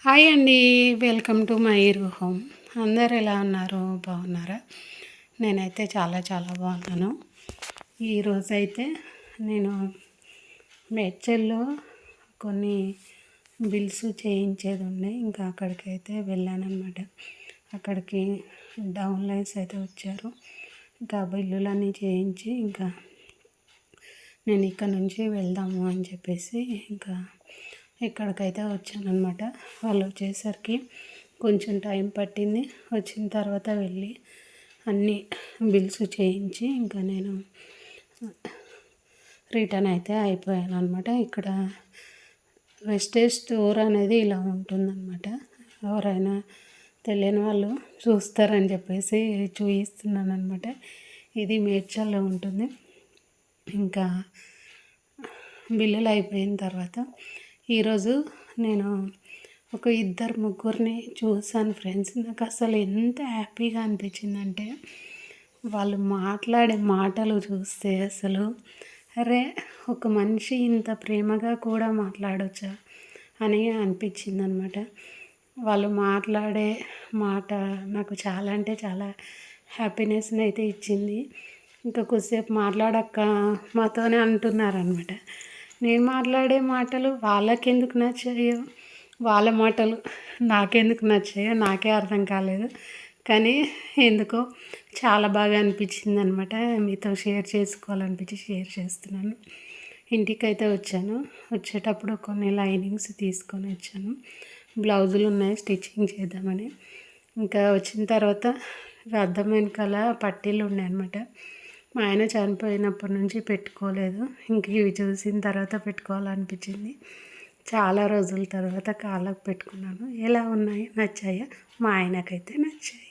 Hi అండి. Welcome to my home. అందరు ఎలా ఉన్నారు? బాగున్నారా? నేనైతే చాలా చాలా బాగున్నాను. ఈరోజైతే నేను మేడ్చల్లో కొన్ని బిల్స్ చేయించేది ఉన్నాయి. ఇంకా అక్కడికైతే వెళ్ళానన్నమాట. అక్కడికి డౌన్ లైన్స్ అయితే వచ్చారు. ఇంకా బిల్లులన్నీ చేయించి ఇంకా నేను ఇక్కడ నుంచి వెళ్దాము అని చెప్పేసి ఇంకా ఇక్కడికైతే వచ్చానన్నమాట. వాళ్ళు వచ్చేసరికి కొంచెం టైం పట్టింది. వచ్చిన తర్వాత వెళ్ళి అన్నీ బిల్స్ చేయించి ఇంకా నేను రిటర్న్ అయితే అయిపోయాను అనమాట. ఇక్కడ వెస్టేజ్ స్టోర్ అనేది ఇలా ఉంటుందన్నమాట. ఎవరైనా తెలియని వాళ్ళు చూస్తారని చెప్పేసి చూపిస్తున్నాను అనమాట. ఇది మేడ్చల్లో ఉంటుంది. ఇంకా బిల్లులు అయిపోయిన తర్వాత ఈరోజు నేను ఒక ఇద్దరు ముగ్గురిని చూసాను ఫ్రెండ్స్. నాకు అసలు ఎంత హ్యాపీగా అనిపించిందంటే వాళ్ళు మాట్లాడే మాటలు చూస్తే అసలు అరే ఒక మనిషి ఇంత ప్రేమగా కూడా మాట్లాడొచ్చా అని అనిపించింది అనమాట. వాళ్ళు మాట్లాడే మాట నాకు చాలా అంటే చాలా హ్యాపీనెస్ని అయితే ఇచ్చింది. ఇంకా కొద్దిసేపు మాట్లాడక్క మాతోనే అంటున్నారనమాట. నేను మాట్లాడే మాటలు వాళ్ళకెందుకు నచ్చాయో, వాళ్ళ మాటలు నాకెందుకు నచ్చాయో నాకే అర్థం కాలేదు. కానీ ఎందుకో చాలా బాగా అనిపించింది అనమాట. మీతో షేర్ చేసుకోవాలనిపించి షేర్ చేస్తున్నాను. ఇంటికైతే వచ్చాను. వచ్చేటప్పుడు కొన్ని లైనింగ్స్ తీసుకొని వచ్చాను. బ్లౌజులు ఉన్నాయి స్టిచ్చింగ్ చేద్దామని. ఇంకా వచ్చిన తర్వాత అద్దం వెనకాల పట్టీలు ఉన్నాయి అనమాట. మా ఆయన చనిపోయినప్పటి నుంచి పెట్టుకోలేదు. ఇంక ఇవి చూసిన తర్వాత పెట్టుకోవాలనిపించింది. చాలా రోజుల తర్వాత కాళ్ళకు పెట్టుకున్నాను. ఎలా ఉన్నాయి? నచ్చాయా? మా ఆయనకైతే నచ్చాయి.